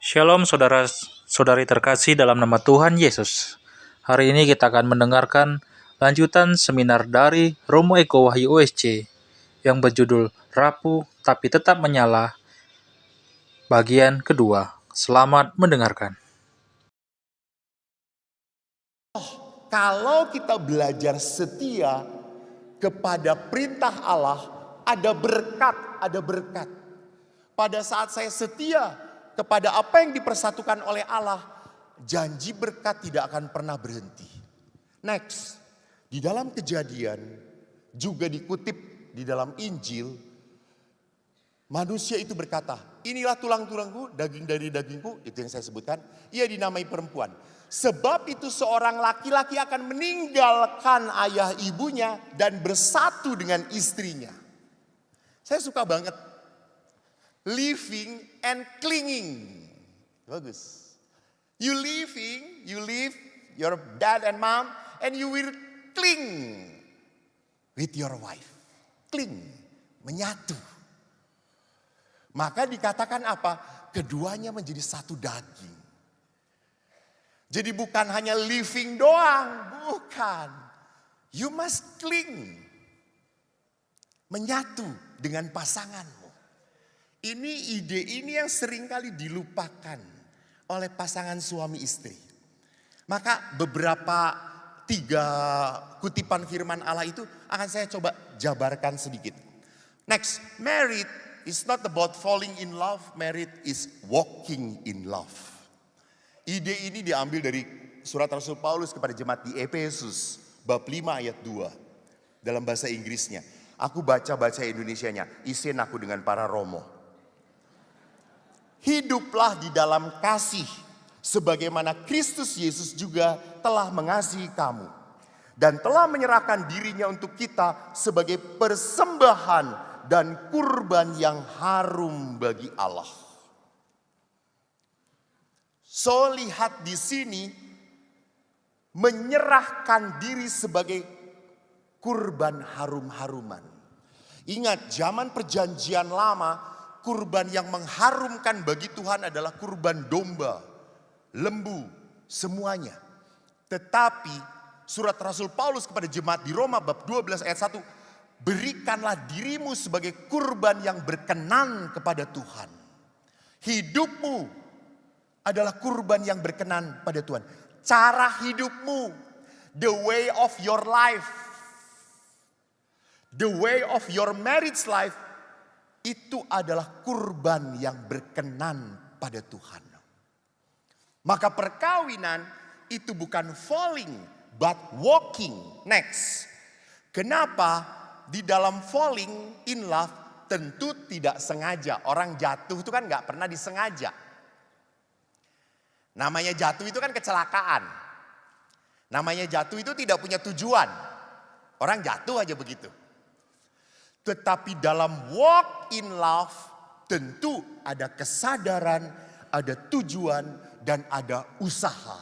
Shalom saudara-saudari terkasih dalam nama Tuhan Yesus. Hari ini kita akan mendengarkan lanjutan seminar dari Romo Eko Wahyu OSC yang berjudul Rapuh Tapi Tetap Menyala, bagian kedua. Selamat mendengarkan. Kalau kita belajar setia kepada perintah Allah, ada berkat. Pada saat saya setia kepada apa yang dipersatukan oleh Allah, janji berkat tidak akan pernah berhenti. Next, di dalam Kejadian juga dikutip di dalam Injil, manusia itu berkata, inilah tulang-tulangku, daging dari dagingku, itu yang saya sebutkan, ia dinamai perempuan. Sebab itu seorang laki-laki akan meninggalkan ayah ibunya dan bersatu dengan istrinya. Saya suka banget. Living and clinging. Bagus. You live your dad and mom, and you will cling with your wife. Cling, menyatu. Maka dikatakan apa? Keduanya menjadi satu daging. Jadi bukan hanya living doang, bukan. You must cling. Menyatu dengan pasanganmu. Ide ini yang seringkali dilupakan oleh pasangan suami istri. Maka beberapa 3 kutipan firman Allah itu akan saya coba jabarkan sedikit. Next, married is not about falling in love, married is walking in love. Ide ini diambil dari surat Rasul Paulus kepada jemaat di Efesus, bab 5 ayat 2. Dalam bahasa Inggrisnya. Aku baca Indonesianya. Isin aku dengan para romo. Hiduplah di dalam kasih, sebagaimana Kristus Yesus juga telah mengasihi kamu. Dan telah menyerahkan dirinya untuk kita sebagai persembahan dan kurban yang harum bagi Allah. So lihat di sini, menyerahkan diri sebagai kurban harum-haruman. Ingat, zaman perjanjian lama, kurban yang mengharumkan bagi Tuhan adalah kurban domba, lembu, semuanya. Tetapi surat Rasul Paulus kepada jemaat di Roma bab 12 ayat 1, berikanlah dirimu sebagai kurban yang berkenan kepada Tuhan. Hidupmu adalah kurban yang berkenan pada Tuhan. Cara hidupmu, the way of your life, the way of your marriage life, itu adalah kurban yang berkenan pada Tuhan. Maka perkawinan itu bukan falling, but walking. Next, kenapa di dalam falling in love tentu tidak sengaja. Orang jatuh itu kan gak pernah disengaja. Namanya jatuh itu kan kecelakaan. Namanya jatuh itu tidak punya tujuan. Orang jatuh aja begitu. Tetapi dalam walk in love tentu ada kesadaran, ada tujuan, dan ada usaha.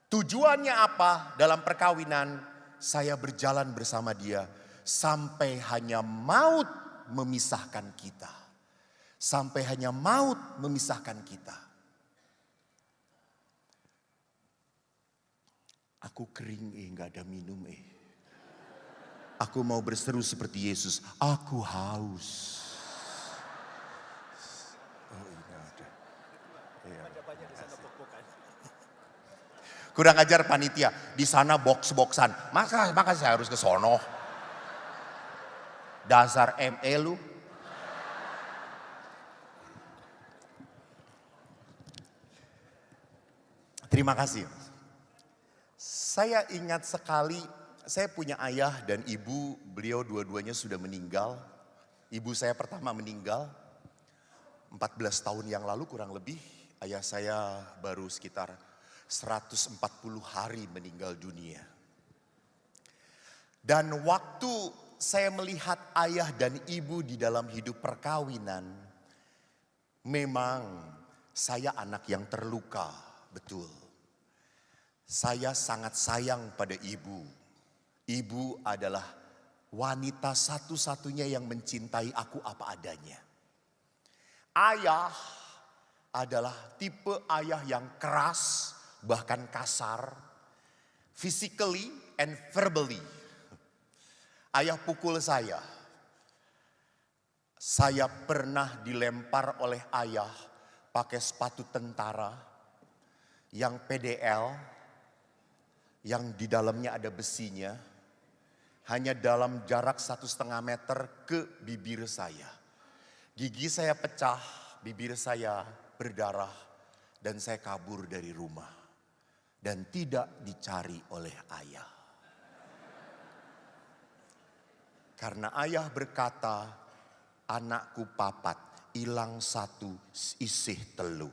Tujuannya apa dalam perkawinan? Saya berjalan bersama dia sampai hanya maut memisahkan kita. Sampai hanya maut memisahkan kita. Aku kering gak ada minum Aku mau berseru seperti Yesus. Aku haus. Oh ini ada. Kurang ajar panitia. Di sana box-boxan. Maka saya harus ke sono. Dasar ME lu. Terima kasih. Saya ingat sekali, saya punya ayah dan ibu, beliau dua-duanya sudah meninggal. Ibu saya pertama meninggal 14 tahun yang lalu kurang lebih. Ayah saya baru sekitar 140 hari meninggal dunia. Dan waktu saya melihat ayah dan ibu di dalam hidup perkawinan, memang saya anak yang terluka, betul. Saya sangat sayang pada ibu. Ibu adalah wanita satu-satunya yang mencintai aku apa adanya. Ayah adalah tipe ayah yang keras, bahkan kasar, physically and verbally. Ayah pukul saya. Saya pernah dilempar oleh ayah pakai sepatu tentara yang PDL, yang di dalamnya ada besinya, hanya dalam jarak 1,5 meter ke bibir saya. Gigi saya pecah, bibir saya berdarah, dan saya kabur dari rumah. Dan tidak dicari oleh ayah. Karena ayah berkata, anakku papat, ilang satu isih telu.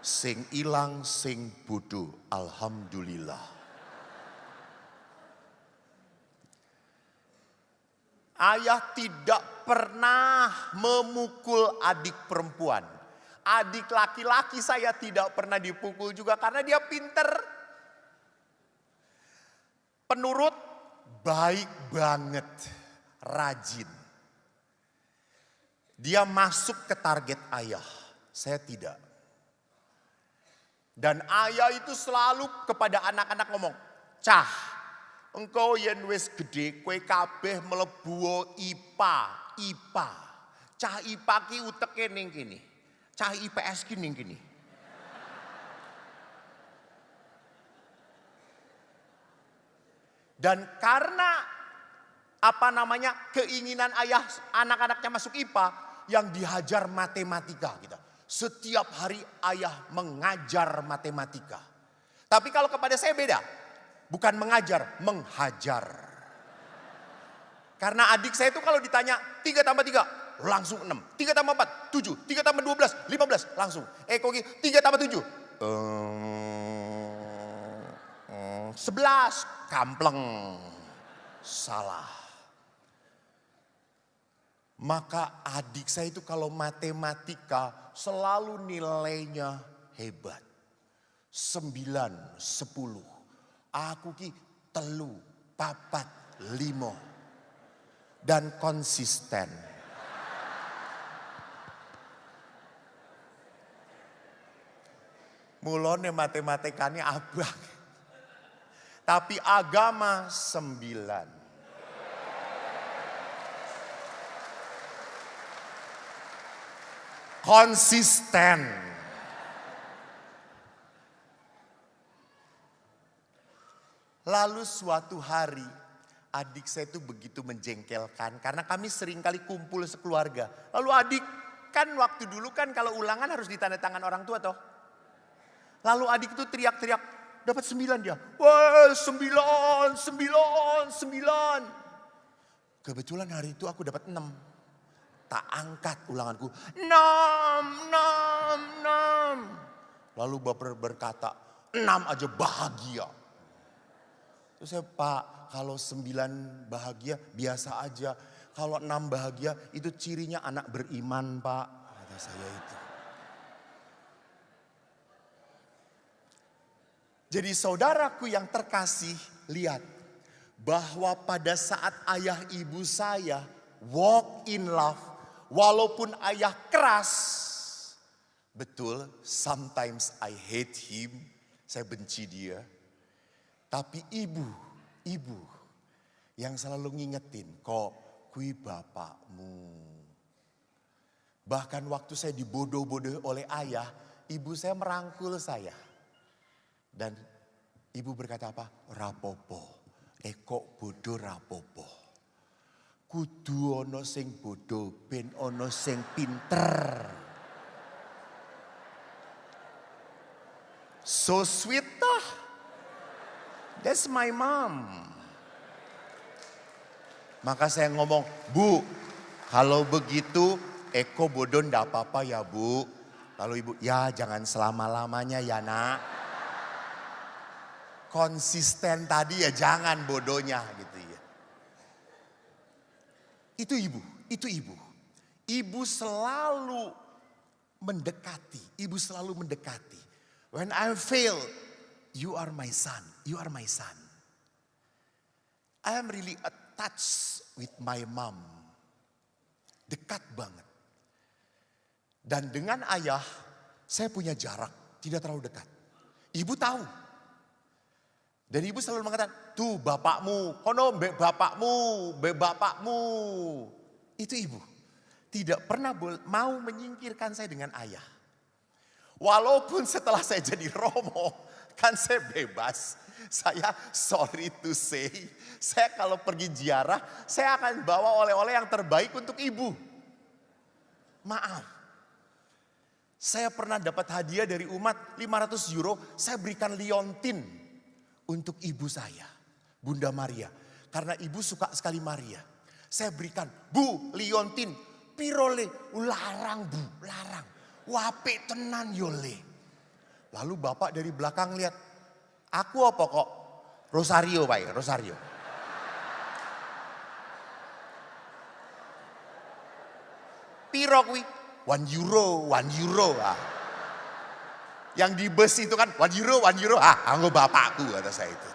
Sing ilang sing bodoh, alhamdulillah. Ayah tidak pernah memukul adik perempuan. Adik laki-laki saya tidak pernah dipukul juga karena dia pinter. Penurut, baik banget, rajin. Dia masuk ke target ayah, saya tidak. Dan ayah itu selalu kepada anak-anak ngomong, "Cah, engkau yen wis gede, kue kabeh melebu IPA, IPA. Cah IPA ki uteke ning kene. Cah IPS ki ning kene." Dan karena keinginan ayah anak-anaknya masuk IPA, yang dihajar matematika kita. Setiap hari ayah mengajar matematika. Tapi kalau kepada saya beda. Bukan mengajar, menghajar. Karena adik saya itu kalau ditanya 3 tambah 3 langsung 6. 3 tambah 4, 7. 3 tambah 12, 15 langsung. Koki 3 tambah 7. 11, kampleng. Salah. Maka adik saya itu kalau matematika selalu nilainya hebat. 9, 10. Aku ki 3, 4, 5. Dan konsisten. Mulane matematikanya abang. Tapi agama 9. Konsisten. Lalu suatu hari adik saya itu begitu menjengkelkan karena kami sering kali kumpul sekeluarga. Lalu adik kan waktu dulu kan kalau ulangan harus ditandatangan orang tua toh. Lalu adik itu teriak-teriak, dapat 9 dia. Wah 9, 9, 9. Kebetulan hari itu aku dapat 6. Tak angkat ulanganku. 6, 6, 6. Lalu bapak berkata, 6 aja bahagia. Terus saya, Pak, kalau 9 bahagia biasa aja. Kalau 6 bahagia itu cirinya anak beriman, Pak. Kata saya itu. Jadi saudaraku yang terkasih, lihat. Bahwa pada saat ayah ibu saya walk in love, walaupun ayah keras, betul, sometimes I hate him, saya benci dia. Tapi ibu yang selalu ngingetin, kok kui bapakmu. Bahkan waktu saya dibodoh-bodoh oleh ayah, ibu saya merangkul saya. Dan ibu berkata apa? Rapopo, kok bodoh rapopo. Kudu ono sing bodoh, ben ono sing pinter. So sweet toh. That's my mom. Maka saya ngomong, Bu, kalau begitu Eko bodoh ndak apa-apa ya Bu. Lalu ibu, ya jangan selama-lamanya ya nak. Konsisten tadi ya jangan bodohnya gitu ya. Itu ibu. Ibu selalu mendekati, When I fail, you are my son, I am really attached with my mom. Dekat banget. Dan dengan ayah, saya punya jarak, tidak terlalu dekat. Ibu tahu. Dan ibu selalu mengatakan, tuh bapakmu, kono mbek bapakmu. Itu ibu. Tidak pernah mau menyingkirkan saya dengan ayah. Walaupun setelah saya jadi Romo, kan saya bebas. Saya sorry to say, saya kalau pergi ziarah, saya akan bawa oleh-oleh yang terbaik untuk ibu. Maaf. Saya pernah dapat hadiah dari umat 500 euro, saya berikan liontin untuk ibu saya, Bunda Maria. Karena ibu suka sekali Maria. Saya berikan, Bu, liontin, pirole, larang Bu, larang. Wape tenan yole. Lalu bapak dari belakang lihat, aku apa kok? Rosario Pak ya, Rosario. Piro kuwi? 1 euro. Ah. Yang di bus itu kan 1 euro. Ah, anggo bapakku kata saya itu.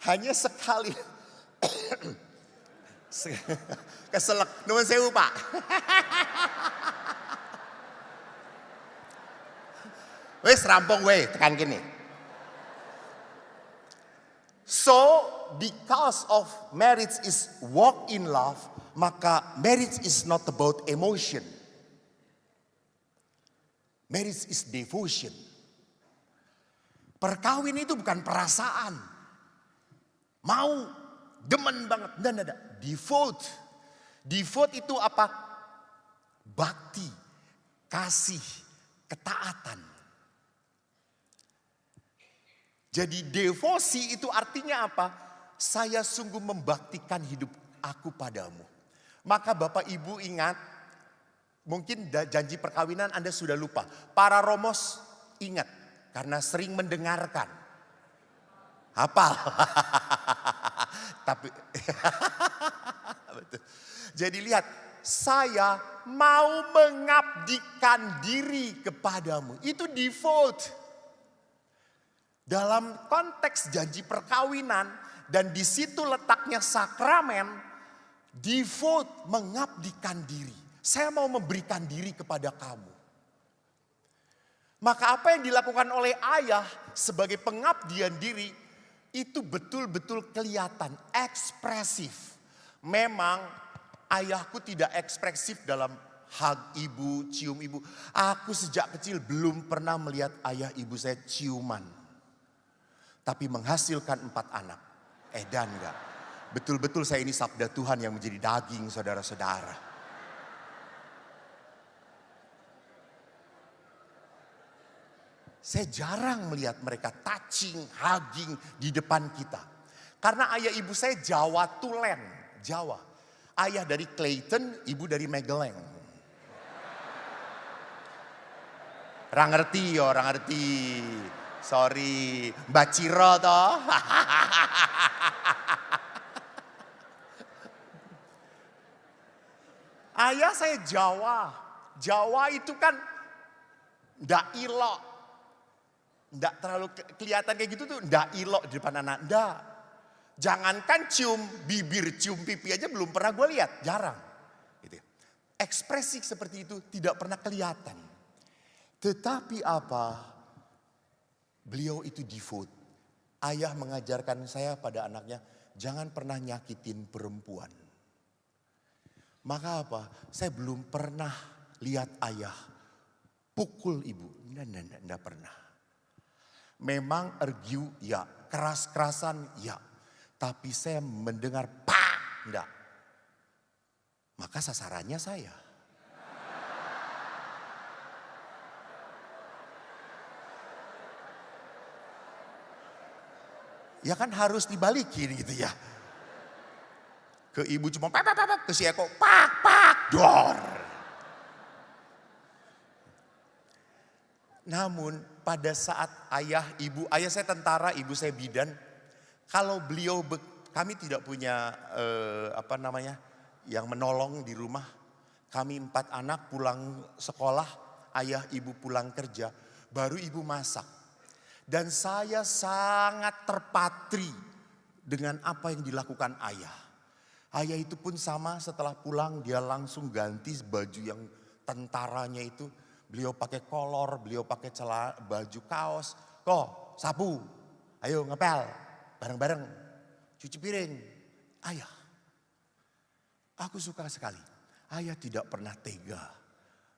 Hanya sekali. Keselak, nuwun sewu Pak. Wes rampung we, tekan kene. So, because of marriage is walk in love, maka marriage is not about emotion. Marriage is devotion. Perkawin itu bukan perasaan. Mau, demen banget. Enggak. Devote. Devote itu apa? Bakti, kasih, ketaatan. Jadi devosi itu artinya apa? Saya sungguh membaktikan hidup aku padamu. Maka Bapak Ibu ingat, mungkin janji perkawinan Anda sudah lupa. Para Romos ingat, karena sering mendengarkan. Hafal. Tapi betul. Jadi lihat, saya mau mengabdikan diri kepadamu. Itu devote. Dalam konteks janji perkawinan dan di situ letaknya sakramen, devote, mengabdikan diri. Saya mau memberikan diri kepada kamu. Maka apa yang dilakukan oleh ayah sebagai pengabdian diri itu betul-betul kelihatan, ekspresif. Memang ayahku tidak ekspresif dalam hug ibu, cium ibu. Aku sejak kecil belum pernah melihat ayah ibu saya ciuman. Tapi menghasilkan 4 anak. Dan enggak. Betul-betul saya ini sabda Tuhan yang menjadi daging saudara-saudara. Saya jarang melihat mereka touching, hugging di depan kita. Karena ayah ibu saya Jawa Tulen, Jawa. Ayah dari Clayton, ibu dari Magelang. Orang ngerti. Sorry, Mbak Ciro toh. Ayah saya Jawa. Jawa itu kan ndak ilok. Nggak terlalu kelihatan kayak gitu tuh, nggak ilok di depan anak, nggak. Jangankan cium bibir, cium pipi aja belum pernah gue lihat, jarang. Gitu. Ekspresi seperti itu tidak pernah kelihatan. Tetapi apa? Beliau itu devote. Ayah mengajarkan saya pada anaknya, jangan pernah nyakitin perempuan. Maka apa? Saya belum pernah lihat ayah pukul ibu, enggak pernah. Memang argue ya, keras-kerasan ya. Tapi saya mendengar pak, enggak. Maka sasarannya saya. Ya kan harus dibalikin gitu ya. Ke ibu cuma pak, ke si Eko pak, dor. Namun pada saat ayah saya tentara, ibu saya bidan. Kalau beliau, kami tidak punya yang menolong di rumah. Kami 4 anak pulang sekolah, ayah ibu pulang kerja, baru ibu masak. Dan saya sangat terpatri dengan apa yang dilakukan ayah. Ayah itu pun sama, setelah pulang dia langsung ganti baju yang tentaranya itu. Beliau pakai kolor, beliau pakai baju kaos. Kok sapu, ayo ngepel, bareng-bareng. Cuci piring, ayah. Aku suka sekali, ayah tidak pernah tega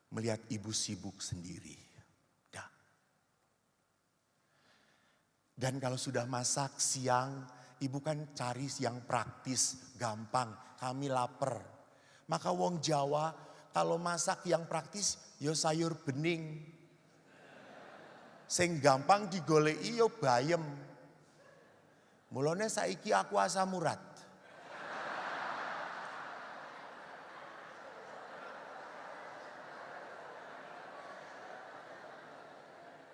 melihat ibu sibuk sendiri. Dah. Dan kalau sudah masak siang, ibu kan cari yang praktis, gampang. Kami lapar. Maka wong Jawa kalau masak yang praktis, yo sayur bening. Sing gampang digoleki yo bayem. Mulane saiki aku asam urat.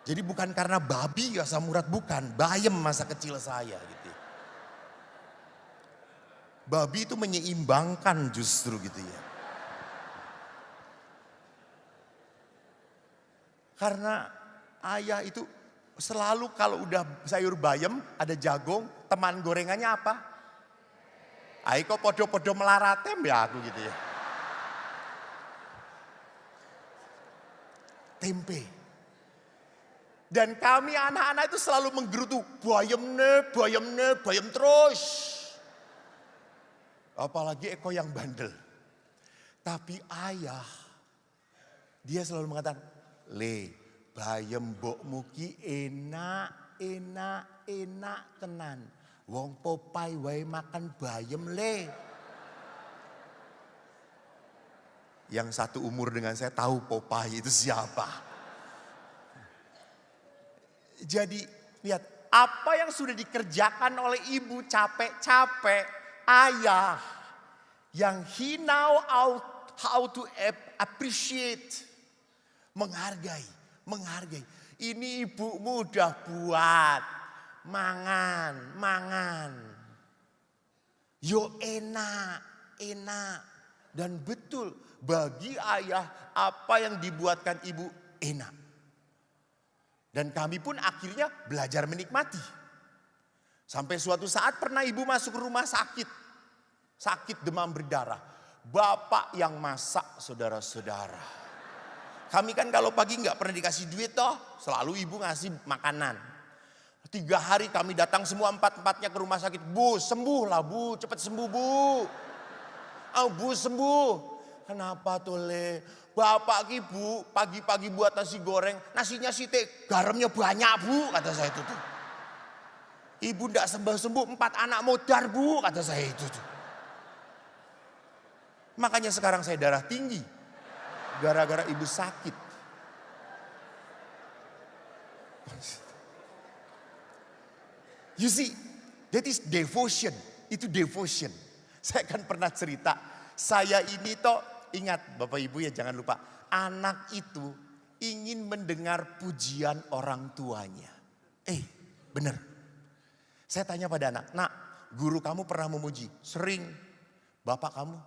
Jadi bukan karena babi asam urat, bukan. Bayem masa kecil saya gitu. Babi itu menyeimbangkan justru gitu ya. Karena ayah itu selalu kalau udah sayur bayam ada jagung, teman gorengannya apa? Ayo kok podo-podo melaratem ya aku gitu ya. Tempe. Dan kami anak-anak itu selalu menggerutu, bayam terus. Apalagi Eko yang bandel. Tapi ayah, dia selalu mengatakan, Le, bayam mbokmu ki enak tenan. Wong Popeye wae makan bayam le. Yang satu umur dengan saya tahu Popeye itu siapa. Jadi lihat apa yang sudah dikerjakan oleh ibu capek-capek. Ayah yang he know how to appreciate, menghargai. Ini ibumu udah buat, mangan. Yo enak. Dan betul bagi ayah apa yang dibuatkan ibu enak. Dan kami pun akhirnya belajar menikmati. Sampai suatu saat pernah ibu masuk rumah sakit. Sakit demam berdarah. Bapak yang masak saudara-saudara. Kami kan kalau pagi nggak pernah dikasih duit toh. Selalu ibu ngasih makanan. 3 hari kami datang semua 4-4-nya ke rumah sakit. Bu sembuh lah bu, cepat sembuh bu. Oh bu sembuh. Kenapa tuh le? Bapak ki bu pagi-pagi buat nasi goreng. Nasinya sitik, garamnya banyak bu kata saya itu tuh. Ibu ndak sembuh-sembuh 4 anak modar bu kata saya itu tuh. Makanya sekarang saya darah tinggi. Gara-gara ibu sakit. You see, that is devotion. Itu devotion. Saya kan pernah cerita. Saya ini toh ingat Bapak Ibu ya jangan lupa. Anak itu ingin mendengar pujian orang tuanya. Bener. Saya tanya pada anak, nak guru kamu pernah memuji? Sering. Bapak kamu?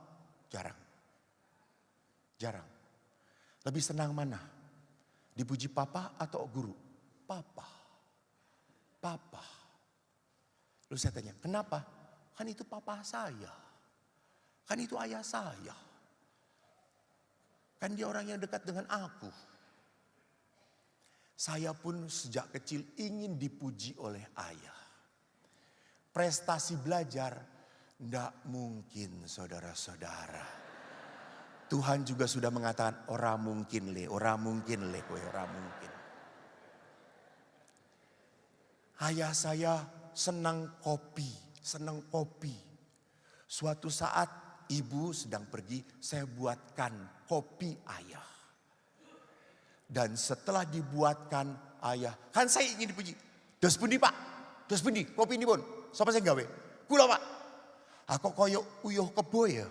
Jarang. Lebih senang mana? Dipuji papa atau guru? Papa. Lalu saya tanya, kenapa? Kan itu papa saya. Kan itu ayah saya. Kan dia orang yang dekat dengan aku. Saya pun sejak kecil ingin dipuji oleh ayah. Prestasi belajar tidak mungkin saudara-saudara. Tuhan juga sudah mengatakan orang mungkin le. Ayah saya senang kopi. Suatu saat ibu sedang pergi, saya buatkan kopi ayah. Dan setelah dibuatkan ayah, kan saya ingin dipuji. Dos pundi pak, kopi ini pun. Siapa saya gawe? Kula pak. Aku koyo uyuh kebo ya.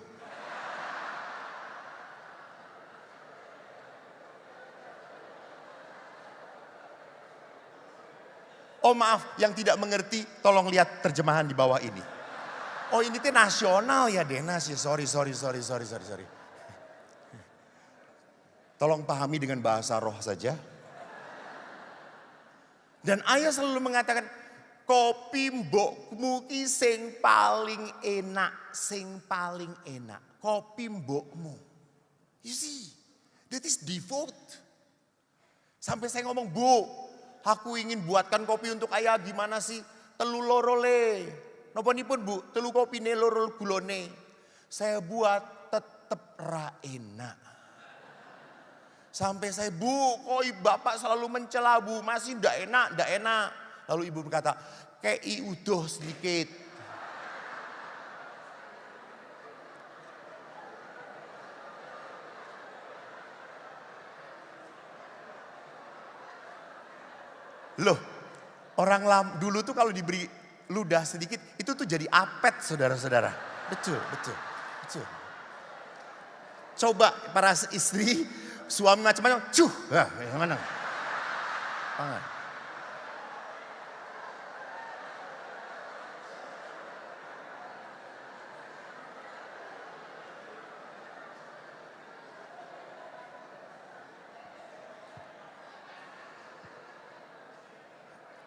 Oh maaf, yang tidak mengerti tolong lihat terjemahan di bawah ini. Oh ini tuh nasional ya Denas ya, sorry. Tolong pahami dengan bahasa roh saja. Dan ayah selalu mengatakan, kopi mbokmu ki sing paling enak, sing paling enak. Kopi mbokmu. You see, that is devote. Sampai saya ngomong, Bu, aku ingin buatkan kopi untuk ayah, gimana sih? Telu loro le. Napa-nipun Bu, telu kopine loro gulone. Saya buat tetep ra enak. Sampai saya, Bu, kok bapak selalu mencela Bu, masih ndak enak, ndak enak. Lalu ibu berkata, kei udoh sedikit. Loh, orang dulu tuh kalau diberi ludah sedikit, itu tuh jadi apet saudara-saudara. Betul, betul, betul. Coba para istri, suami macam-macam, yang mana? Tangan.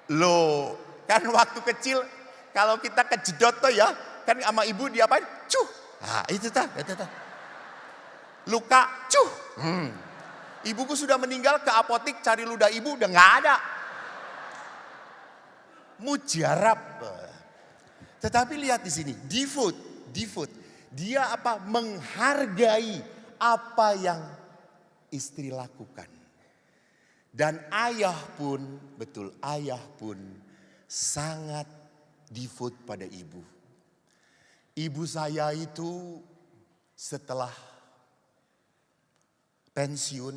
Loh, kan waktu kecil kalau kita kejedot tuh ya, kan sama ibu diapain? Nah, itu tah. Luka, Ibuku sudah meninggal, ke apotik cari ludah ibu udah nggak ada. Mujarab. Tetapi lihat di sini, devote. Dia apa? Menghargai apa yang istri lakukan. Dan ayah pun, betul, ayah pun sangat devote pada ibu. Ibu saya itu setelah pensiun,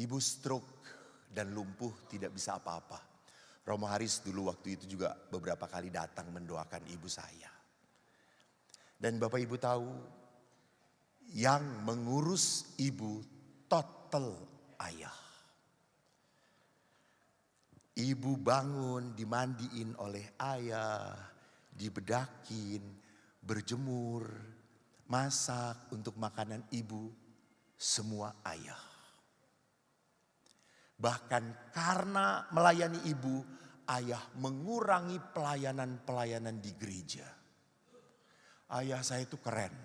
ibu stroke dan lumpuh, tidak bisa apa-apa. Romo Haris dulu waktu itu juga beberapa kali datang mendoakan ibu saya. Dan Bapak Ibu tahu, yang mengurus ibu total ayah. Ibu bangun, dimandiin oleh ayah, dibedakin, berjemur, masak untuk makanan ibu, semua ayah. Bahkan karena melayani ibu, ayah mengurangi pelayanan-pelayanan di gereja. Ayah saya itu keren,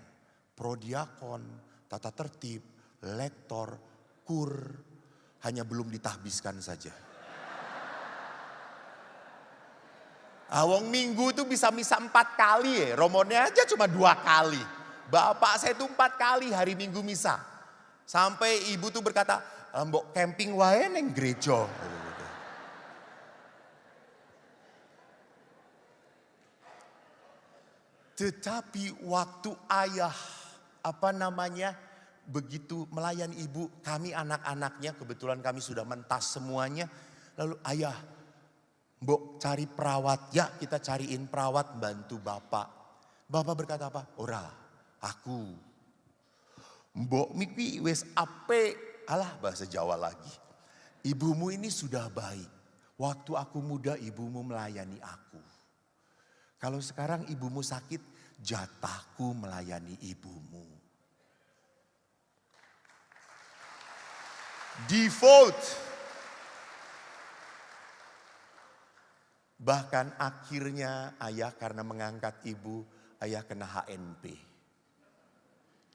prodiakon, tata tertib, lektor, kur, hanya belum ditahbiskan saja. Awang minggu itu bisa misa 4 kali ya, romonnya aja cuma 2 kali. Bapak saya itu 4 kali hari minggu misa. Sampai ibu tuh berkata, mbok camping wae neng gereja. Tetapi waktu ayah begitu melayani ibu, kami anak-anaknya kebetulan kami sudah mentas semuanya. Lalu ayah, mbok cari perawat, ya kita cariin perawat bantu bapak. Bapak berkata apa? Ora, aku. Mbok miki wis ape, alah bahasa Jawa lagi. Ibumu ini sudah baik. Waktu aku muda ibumu melayani aku. Kalau sekarang ibumu sakit, jatahku melayani ibumu. Devote. Bahkan akhirnya ayah karena mengangkat ibu, ayah kena HNP.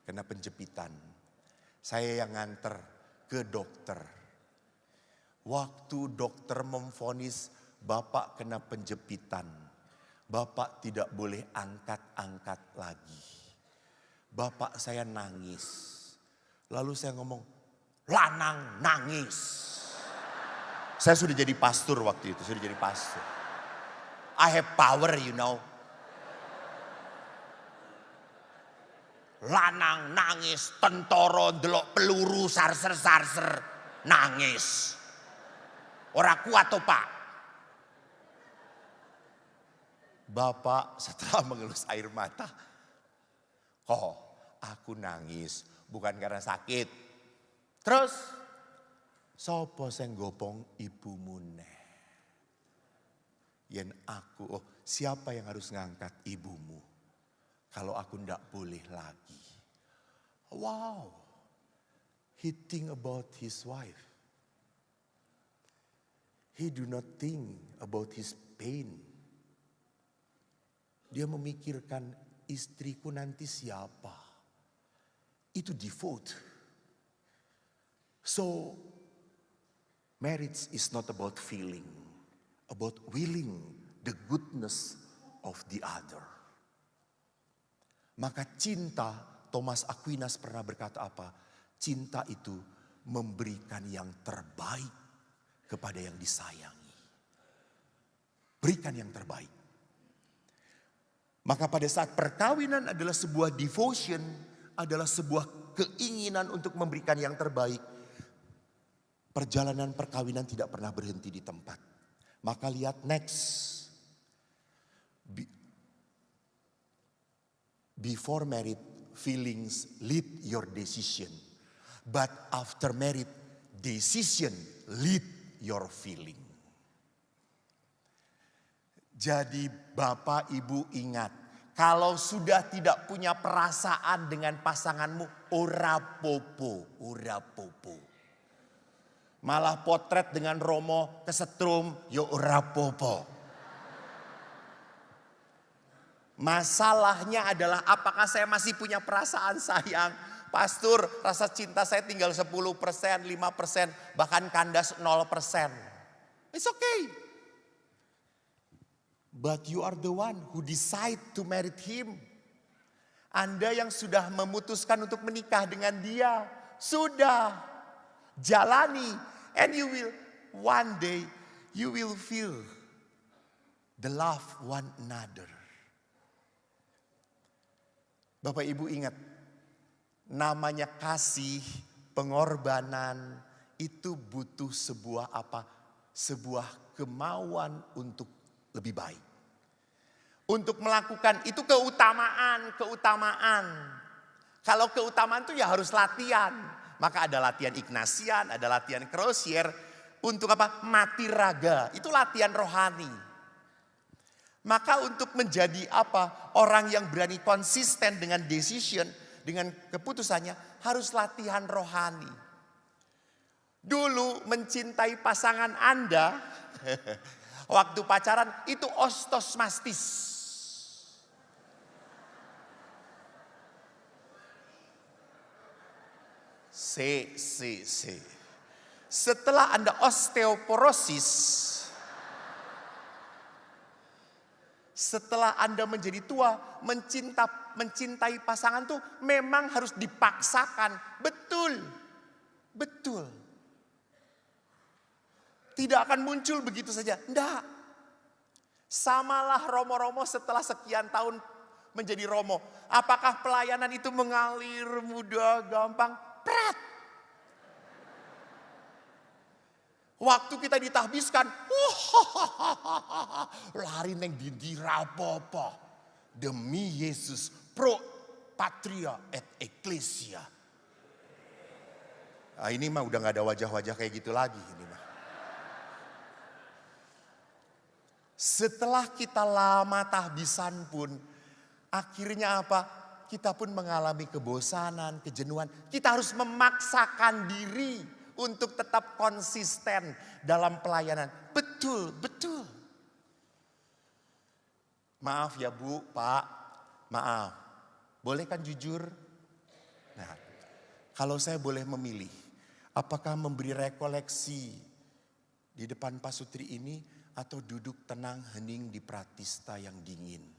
Kena penjepitan. Saya yang nganter ke dokter. Waktu dokter memvonis bapak kena penjepitan. Bapak tidak boleh angkat-angkat lagi. Bapak saya nangis. Lalu saya ngomong, lanang nangis. Saya sudah jadi pastor waktu itu, sudah jadi pastor. I have power, you know. Lanang nangis, tentara ndelok peluru sarser-sarser nangis. Ora kuat toh Pak. Bapak setelah mengelus air mata, kok aku nangis bukan karena sakit. Terus, sopo sing gopong ibumu neh? Yen aku, siapa yang harus ngangkat ibumu? Kalau aku ndak boleh lagi. Wow, he think about his wife. he do not think about his pain. Dia memikirkan istriku nanti siapa. Itu default. So, marriage is not about feeling, about willing the goodness of the other. Maka cinta, Thomas Aquinas pernah berkata apa? Cinta itu memberikan yang terbaik kepada yang disayangi. Berikan yang terbaik. Maka pada saat perkawinan adalah sebuah devotion, adalah sebuah keinginan untuk memberikan yang terbaik. Perjalanan perkawinan tidak pernah berhenti di tempat. Maka lihat next. Before married, feelings lead your decision. But after married, decision lead your feeling. Jadi Bapak Ibu ingat, kalau sudah tidak punya perasaan dengan pasanganmu, ora popo, ora popo. Malah potret dengan Romo kesetrum, yo ora popo. Masalahnya adalah apakah saya masih punya perasaan sayang? Pastor, rasa cinta saya tinggal 10%, 5%, bahkan kandas 0%. It's okay. But you are the one who decide to marry him. Anda yang sudah memutuskan untuk menikah dengan dia. Sudah. Jalani. And you will, one day, you will feel the love one another. Bapak Ibu ingat, namanya kasih, pengorbanan, itu butuh sebuah apa? Sebuah kemauan untuk lebih baik. Untuk melakukan itu keutamaan. Kalau keutamaan itu ya harus latihan. Maka ada latihan Ignatian, ada latihan Crosier. Untuk apa? Mati raga. Itu latihan rohani. Maka untuk menjadi apa? Orang yang berani konsisten dengan decision, dengan keputusannya, harus latihan rohani. Dulu mencintai pasangan Anda, waktu pacaran itu ostos mastis. Setelah Anda osteoporosis, setelah Anda menjadi tua, mencintai pasangan tuh memang harus dipaksakan. Betul. Tidak akan muncul begitu saja. Enggak. Samalah romo-romo setelah sekian tahun menjadi romo. Apakah pelayanan itu mengalir mudah, gampang? Pret. Waktu kita ditahbiskan, lari neng di rapopo. Demi Yesus pro patria et ecclesia. Nah, ini mah udah gak ada wajah-wajah kayak gitu lagi. Ini mah. Setelah kita lama tahbisan pun, akhirnya apa? Kita pun mengalami kebosanan, kejenuhan. Kita harus memaksakan diri untuk tetap konsisten dalam pelayanan. Betul. Maaf ya Bu, Pak, maaf. Boleh kan jujur? Nah, kalau saya boleh memilih, apakah memberi rekoleksi di depan Pak Sutri ini atau duduk tenang hening di Pratista yang dingin?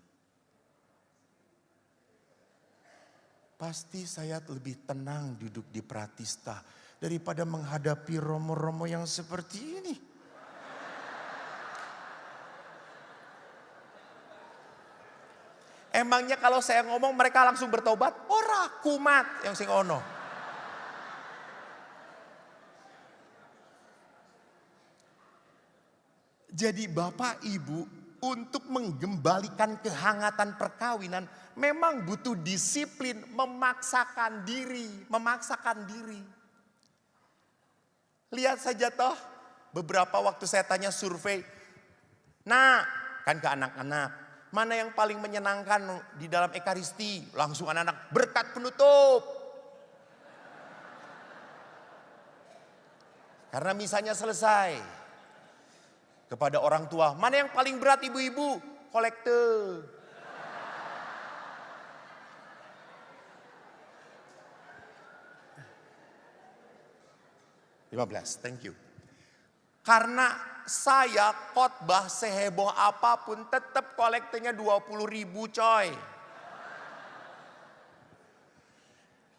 Pasti saya lebih tenang duduk di Pratista daripada menghadapi romo-romo yang seperti ini. Emangnya kalau saya ngomong mereka langsung bertobat? Ora kumat yang sing ono. Jadi Bapak Ibu, untuk menggembalikan kehangatan perkawinan memang butuh disiplin, memaksakan diri. Lihat saja toh, beberapa waktu saya tanya survei. Nah, kan ke anak-anak, mana yang paling menyenangkan di dalam Ekaristi? Langsung anak-anak, berkat penutup. Karena misanya selesai. Kepada orang tua, mana yang paling berat ibu-ibu? Kolekte. Thank you. Karena saya khotbah seheboh apapun tetap kolektenya 20.000 coy.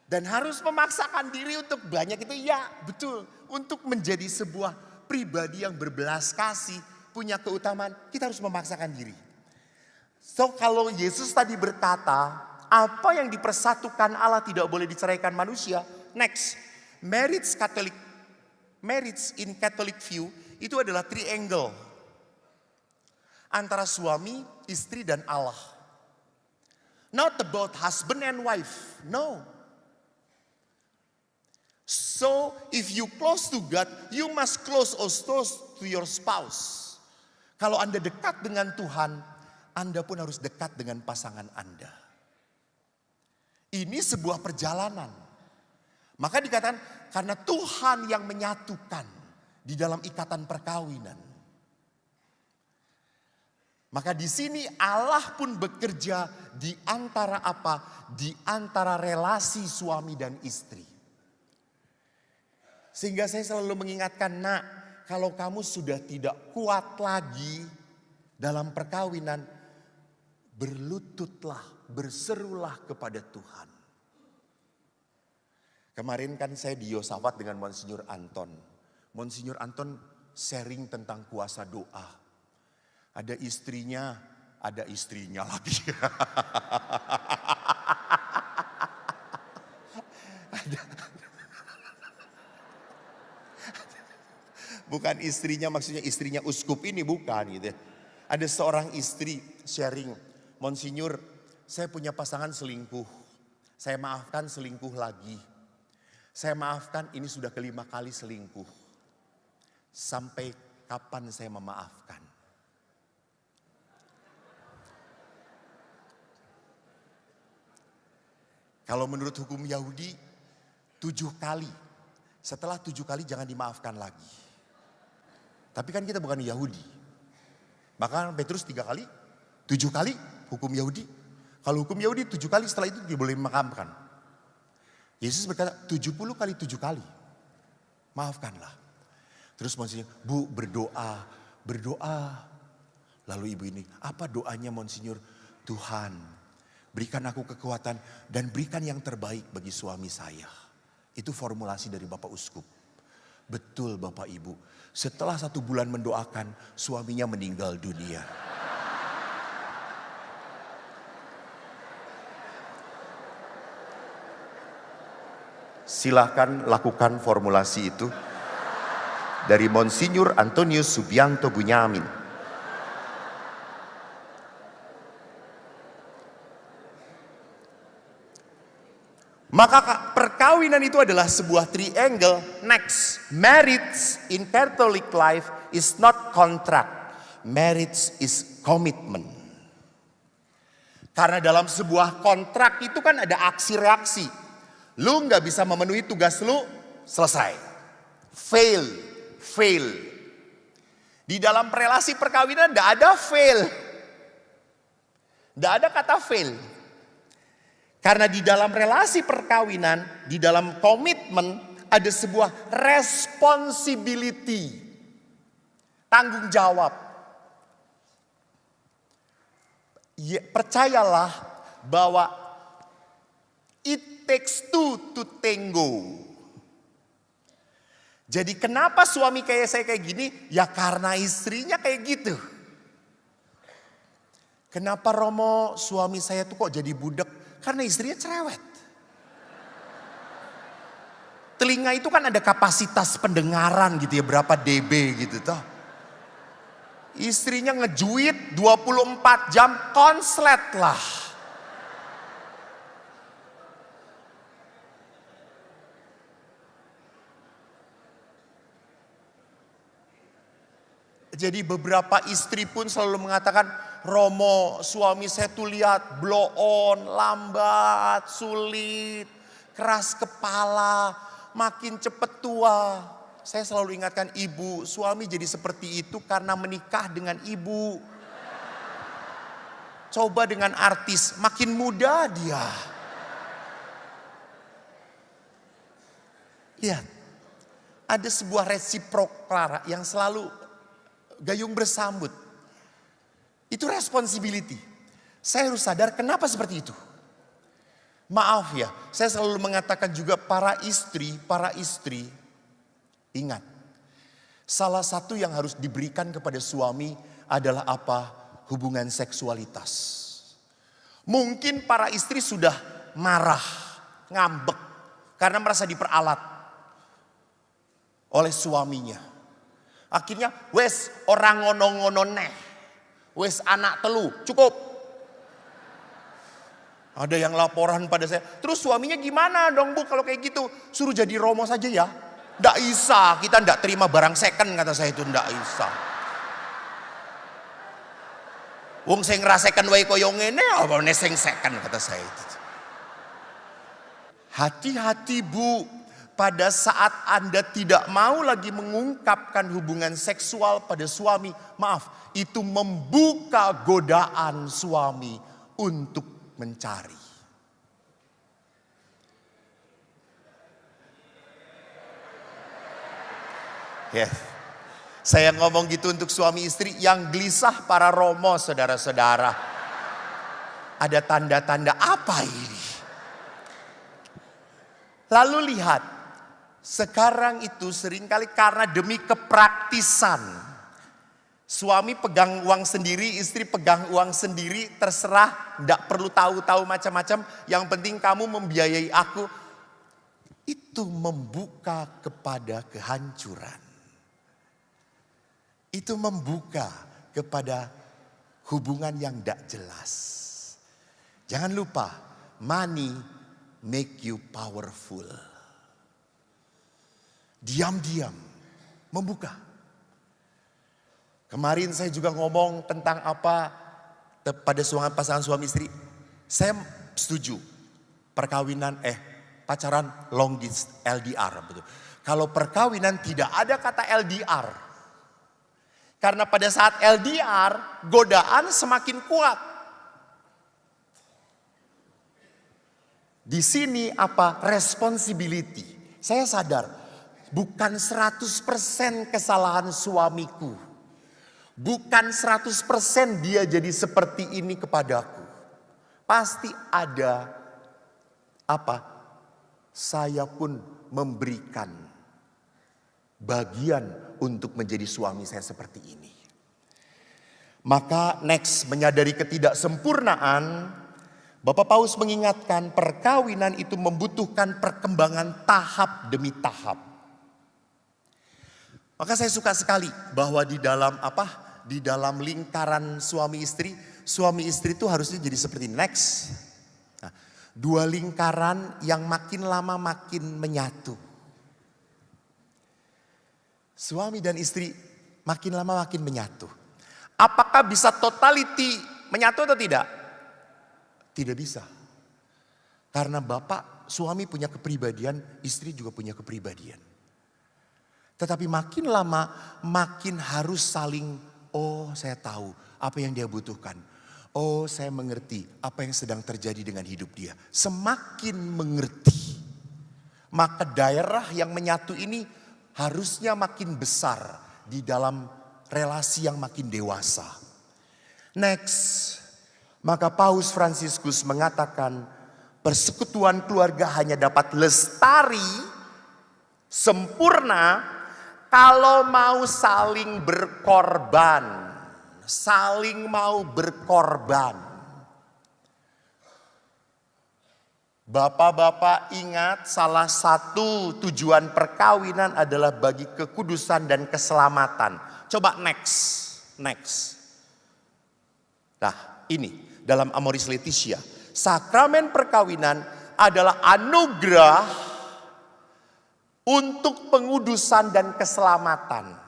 Dan harus memaksakan diri untuk banyak itu, ya betul. Untuk menjadi sebuah pribadi yang berbelas kasih, punya keutamaan, kita harus memaksakan diri. So kalau Yesus tadi berkata, apa yang dipersatukan Allah tidak boleh diceraikan manusia. Next, marriage in Catholic view itu adalah triangle. Antara suami, istri, dan Allah. Not about husband and wife, no. So if you close to God, you must close also to your spouse. Kalau Anda dekat dengan Tuhan, Anda pun harus dekat dengan pasangan Anda. Ini sebuah perjalanan. Maka dikatakan karena Tuhan yang menyatukan di dalam ikatan perkawinan. Maka di sini Allah pun bekerja di antara apa? Di antara relasi suami dan istri. Sehingga saya selalu mengingatkan, nak, kalau kamu sudah tidak kuat lagi dalam perkawinan, berlututlah, berserulah kepada Tuhan. Kemarin kan saya di Yosafat dengan Monsinyur Anton. Monsinyur Anton sharing tentang kuasa doa. Ada istrinya lagi. Bukan istrinya, maksudnya istrinya uskup ini bukan gitu. Ada seorang istri sharing, Monsinyur, saya punya pasangan selingkuh. Saya maafkan selingkuh lagi. Saya maafkan ini sudah kelima kali selingkuh. Sampai kapan saya memaafkan? Kalau menurut hukum Yahudi, 7 kali. Setelah 7 kali jangan dimaafkan lagi. Tapi kan kita bukan Yahudi. Maka Petrus 3 kali, 7 kali hukum Yahudi. Kalau hukum Yahudi 7 kali setelah itu tidak boleh dimakamkan. Yesus berkata 70 kali 7 kali. Maafkanlah. Terus Monsinyur, Bu berdoa. Lalu ibu ini, apa doanya Monsinyur? Tuhan, berikan aku kekuatan dan berikan yang terbaik bagi suami saya. Itu formulasi dari Bapak Uskup. Betul Bapak Ibu, setelah 1 bulan mendoakan, suaminya meninggal dunia. Silahkan lakukan formulasi itu dari Monsinyur Antonius Subianto Bunyamin. Maka perkawinan itu adalah sebuah triangle. Next, marriage in Catholic life is not contract. Marriage is commitment. Karena dalam sebuah kontrak itu kan ada aksi reaksi. Lu nggak bisa memenuhi tugas lu, selesai. Fail. Di dalam relasi perkawinan nggak ada fail. Nggak ada kata fail. Karena di dalam relasi perkawinan, di dalam komitmen ada sebuah responsibility. Tanggung jawab. Ya, percayalah bahwa it takes two to tango. Jadi kenapa suami kayak saya kayak gini? Ya karena istrinya kayak gitu. Kenapa Romo suami saya tuh kok jadi budak? Karena istrinya cerewet. Telinga itu kan ada kapasitas pendengaran gitu ya, berapa dB gitu toh. Istrinya ngejuit 24 jam konslet lah. Jadi beberapa istri pun selalu mengatakan, Romo suami saya tuh lihat blow on, lambat, sulit, keras kepala, makin cepet tua. saya selalu ingatkan ibu, suami jadi seperti itu karena menikah dengan ibu. Coba dengan artis, makin muda dia. Lihat, ada sebuah resiprok Clara yang selalu gayung bersambut. Itu responsibility. Saya harus sadar kenapa seperti itu. Maaf ya, saya selalu mengatakan juga para istri, ingat. Salah satu yang harus diberikan kepada suami adalah apa? Hubungan seksualitas. Mungkin para istri sudah marah, ngambek, karena merasa diperalat oleh suaminya. Akhirnya, wes orang ngono-ngono neh. Wes anak telu, cukup. Ada yang laporan pada saya, terus suaminya gimana dong Bu kalau kayak gitu? Suruh jadi romo saja ya. Nggak bisa, kita nggak terima barang second kata saya itu, nggak bisa. Wong sing ngerasakan wae koyo ngene apa sing second kata saya itu. Hati-hati Bu, pada saat Anda tidak mau lagi mengungkapkan hubungan seksual pada suami, maaf, itu membuka godaan suami untuk mencari. Yes. Saya ngomong gitu untuk suami istri yang gelisah para romo saudara-saudara. Ada tanda-tanda apa ini? Lalu lihat, sekarang itu seringkali karena demi kepraktisan. Suami pegang uang sendiri, istri pegang uang sendiri, terserah, tidak perlu tahu-tahu macam-macam. Yang penting kamu membiayai aku. Itu membuka kepada kehancuran. Itu membuka kepada hubungan yang tidak jelas. Jangan lupa, money make you powerful. Diam-diam membuka. Kemarin saya juga ngomong tentang apa pada pasangan suami istri. Saya setuju perkawinan pacaran long distance LDR betul. Kalau perkawinan tidak ada kata LDR. Karena pada saat LDR, godaan semakin kuat. Di sini apa? Responsibility. Saya sadar, bukan 100% kesalahan suamiku. Bukan 100% dia jadi seperti ini kepadaku. Pasti ada apa? Saya pun memberikan bagian untuk menjadi suami saya seperti ini. Maka next, menyadari ketidaksempurnaan, Bapak Paus mengingatkan perkawinan itu membutuhkan perkembangan tahap demi tahap. Maka saya suka sekali bahwa di dalam lingkaran suami istri itu harusnya jadi seperti next. Nah, dua lingkaran yang makin lama makin menyatu. Suami dan istri makin lama makin menyatu. Apakah bisa totality menyatu atau tidak? Tidak bisa. Karena suami punya kepribadian, istri juga punya kepribadian. Tetapi makin lama makin harus saling, oh saya tahu apa yang dia butuhkan. Oh saya mengerti apa yang sedang terjadi dengan hidup dia. Semakin mengerti, maka daerah yang menyatu ini harusnya makin besar di dalam relasi yang makin dewasa. Next, maka Paus Fransiskus mengatakan persekutuan keluarga hanya dapat lestari, sempurna kalau mau saling berkorban. Saling mau berkorban. Bapak-bapak ingat salah satu tujuan perkawinan adalah bagi kekudusan dan keselamatan. Coba next. Nah ini dalam Amoris Laetitia. Sakramen perkawinan adalah anugerah untuk pengudusan dan keselamatan.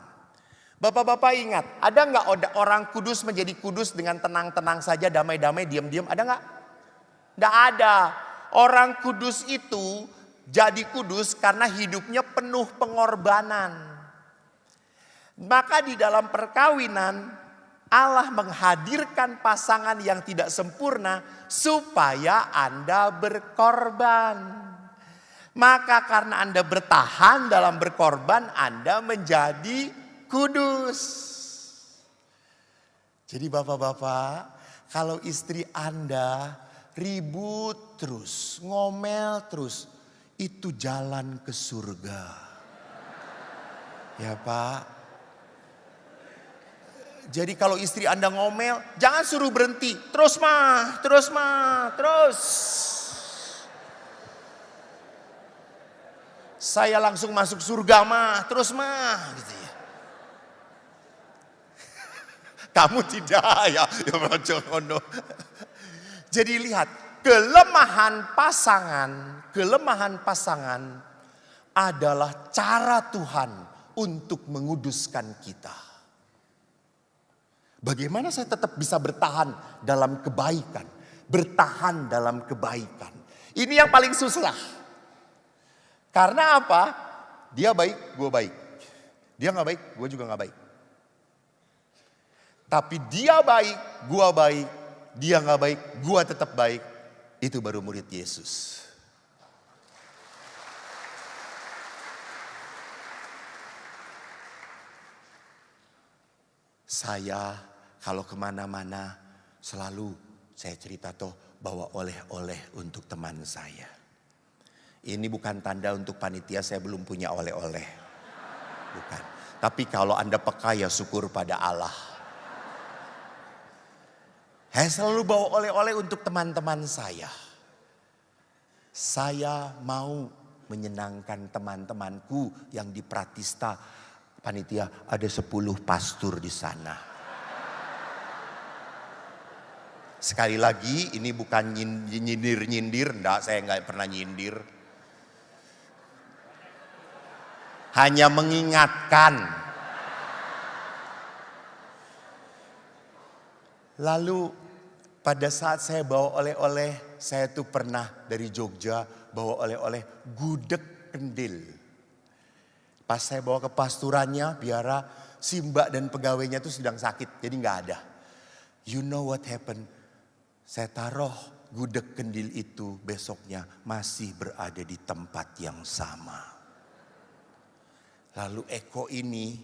Bapak-bapak ingat, ada nggak orang kudus menjadi kudus dengan tenang-tenang saja, damai-damai, diam-diam, ada nggak? Nggak ada. Orang kudus itu jadi kudus karena hidupnya penuh pengorbanan. Maka di dalam perkawinan Allah menghadirkan pasangan yang tidak sempurna supaya Anda berkorban. Maka karena Anda bertahan dalam berkorban, Anda menjadi kudus. Jadi bapak-bapak, kalau istri Anda ribut terus, ngomel terus, itu jalan ke surga. Ya Pak. Jadi kalau istri Anda ngomel, jangan suruh berhenti. Terus mah, terus mah, terus. Saya langsung masuk surga mah, terus mah. Gitu ya. Kamu tidak ya. Jadi lihat, kelemahan pasangan adalah cara Tuhan untuk menguduskan kita. Bagaimana saya tetap bisa bertahan dalam kebaikan? Bertahan dalam kebaikan. Ini yang paling susah. Karena apa? Dia baik, gue baik. Dia gak baik, gue juga gak baik. Tapi dia baik, gue baik. Dia gak baik, gue tetap baik. Itu baru murid Yesus. Saya kalau kemana-mana selalu saya cerita toh bawa oleh-oleh untuk teman saya. Ini bukan tanda untuk panitia saya belum punya oleh-oleh. Bukan. Tapi kalau Anda peka ya syukur pada Allah. Saya selalu bawa oleh-oleh untuk teman-teman saya. Saya mau menyenangkan teman-temanku yang di Pratista. Panitia ada 10 pastor di sana. Sekali lagi ini bukan nyindir-nyindir. Enggak, saya enggak pernah nyindir. Hanya mengingatkan. Lalu pada saat saya bawa oleh-oleh, saya tuh pernah dari Jogja bawa oleh-oleh gudeg kendil. Pas saya bawa ke pasturannya, biara si mbak dan pegawainya tuh sedang sakit, jadi gak ada. You know what happened? Saya taruh gudeg kendil itu besoknya masih berada di tempat yang sama. Lalu Eko ini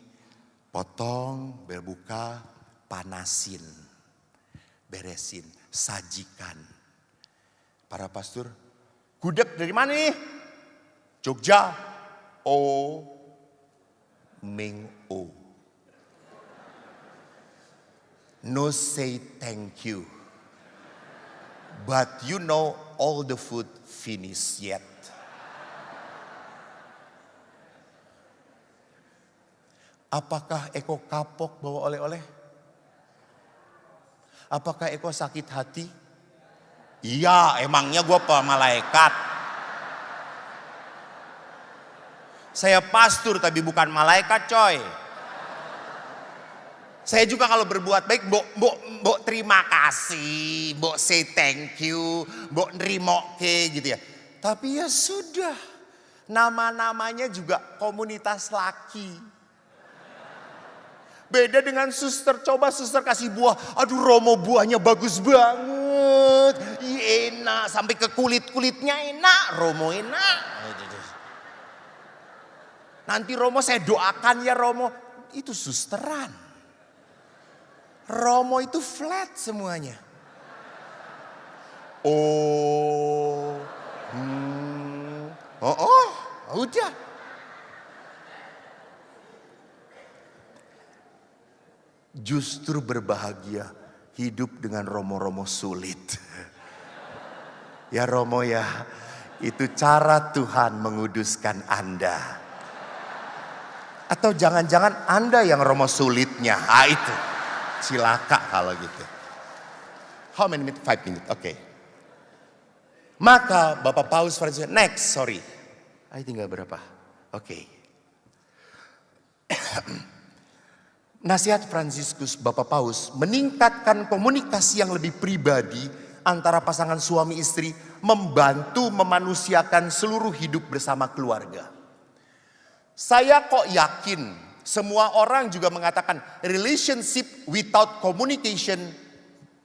potong, berbuka, panasin, beresin, sajikan. Para pastor, gudeg dari mana nih? Jogja. Oh, Ming O. No say thank you. But you know all the food finished yet. Apakah Eko kapok bawa oleh-oleh? Apakah Eko sakit hati? Iya, emangnya gue malaikat. Saya pastor tapi bukan malaikat coy. Saya juga kalau berbuat baik, mbok terima kasih, mbok say thank you, mbok nerimo ke gitu ya. Tapi ya sudah, nama-namanya juga komunitas laki. Beda dengan suster, coba suster kasih buah. Aduh Romo buahnya bagus banget. Enak, sampai ke kulit-kulitnya enak. Romo enak. Nanti Romo saya doakan ya Romo. Itu susteran. Romo itu flat semuanya. Udah. Justru berbahagia hidup dengan Romo-Romo sulit. Ya Romo ya, itu cara Tuhan menguduskan Anda. Atau jangan-jangan Anda yang Romo sulitnya. Itu cilaka kalau gitu. How many minutes? 5 minutes, oke. Maka Bapak Paus Franciscus, next, sorry. Tinggal berapa? Oke. Nasihat Fransiskus Bapak Paus meningkatkan komunikasi yang lebih pribadi antara pasangan suami istri membantu memanusiakan seluruh hidup bersama keluarga. Saya kok yakin semua orang juga mengatakan relationship without communication,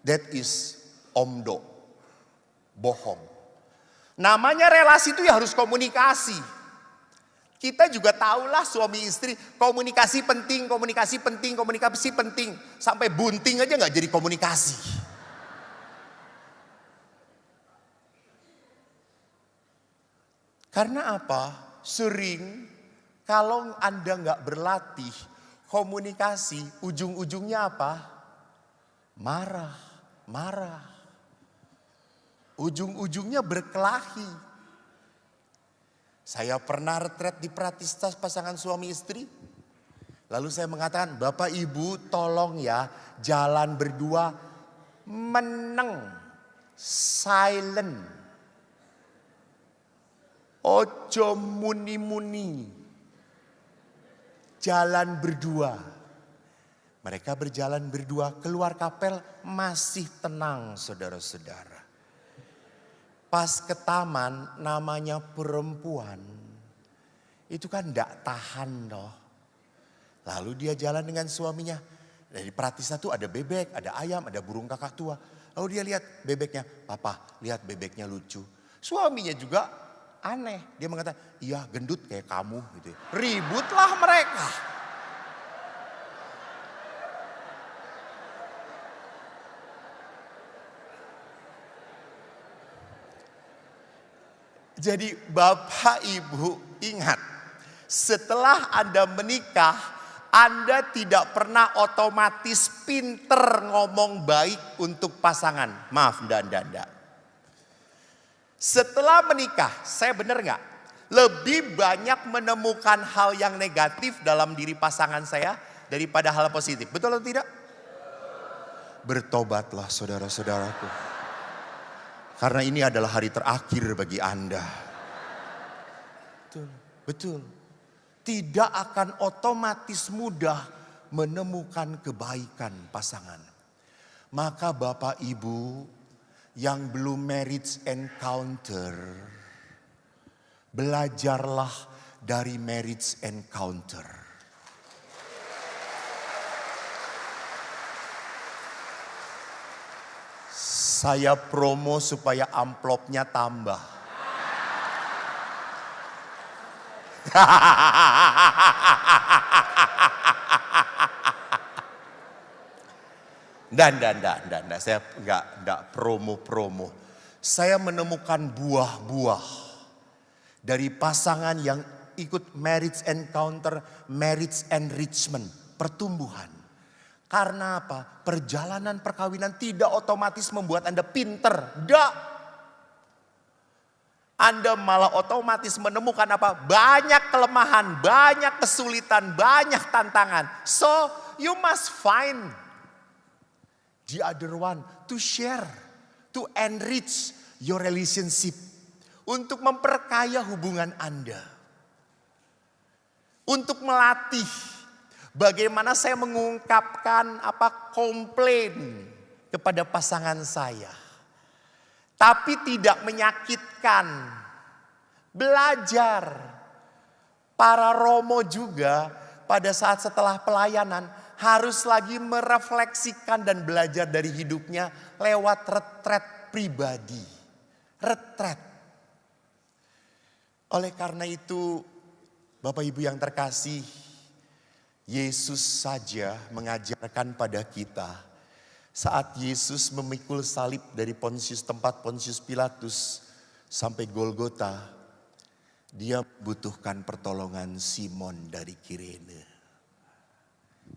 that is omdo, bohong. Namanya relasi itu ya harus komunikasi. Kita juga tahulah suami istri, komunikasi penting, komunikasi penting, komunikasi penting. Sampai bunting aja gak jadi komunikasi. Karena apa? Sering kalau Anda gak berlatih komunikasi, ujung-ujungnya apa? Marah. Ujung-ujungnya berkelahi. Saya pernah retret di Pratista pasangan suami istri. Lalu saya mengatakan, Bapak Ibu tolong ya jalan berdua meneng, silent. Ojo muni-muni. Jalan berdua. Mereka berjalan berdua keluar kapel masih tenang saudara-saudara. Pas ke taman namanya perempuan. Itu kan gak tahan loh. Lalu dia jalan dengan suaminya. Dari Pratista tuh ada bebek, ada ayam, ada burung kakak tua. Lalu dia lihat bebeknya. Papa lihat bebeknya lucu. Suaminya juga aneh. Dia mengatakan, iya gendut kayak kamu gitu. Ributlah mereka. Jadi Bapak Ibu ingat, setelah Anda menikah, Anda tidak pernah otomatis pinter ngomong baik untuk pasangan. Maaf, enggak. Setelah menikah, saya benar nggak? Lebih banyak menemukan hal yang negatif dalam diri pasangan saya daripada hal positif. Betul atau tidak? Bertobatlah saudara-saudaraku. Karena ini adalah hari terakhir bagi Anda. Betul. Tidak akan otomatis mudah menemukan kebaikan pasangan. Maka Bapak Ibu yang belum marriage encounter, belajarlah dari marriage encounter. Saya promo supaya amplopnya tambah. Dan saya enggak promo. Saya menemukan buah-buah dari pasangan yang ikut marriage encounter, marriage enrichment, pertumbuhan. Karena apa? Perjalanan perkawinan tidak otomatis membuat Anda pinter. Enggak. Anda malah otomatis menemukan apa? Banyak kelemahan, banyak kesulitan, banyak tantangan. So you must find the other one to share, to enrich your relationship. Untuk memperkaya hubungan Anda. Untuk melatih bagaimana saya mengungkapkan komplain kepada pasangan saya. Tapi tidak menyakitkan. Belajar. Para romo juga pada saat setelah pelayanan harus lagi merefleksikan dan belajar dari hidupnya lewat retret pribadi. Retret. Oleh karena itu Bapak Ibu yang terkasih, Yesus saja mengajarkan pada kita saat Yesus memikul salib dari tempat Pontius Pilatus sampai Golgota, dia butuhkan pertolongan Simon dari Kirene.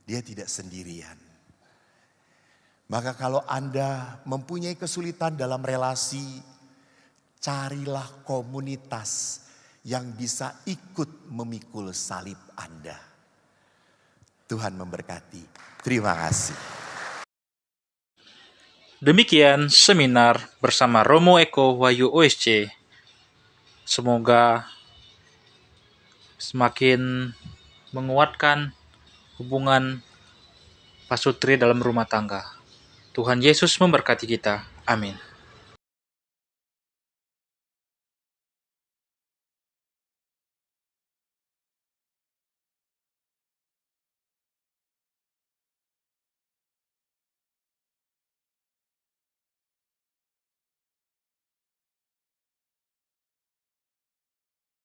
Dia tidak sendirian. Maka kalau Anda mempunyai kesulitan dalam relasi, carilah komunitas yang bisa ikut memikul salib Anda. Tuhan memberkati. Terima kasih. Demikian seminar bersama Romo Eko Wahyu OSC. Semoga semakin menguatkan hubungan pasutri dalam rumah tangga. Tuhan Yesus memberkati kita. Amin.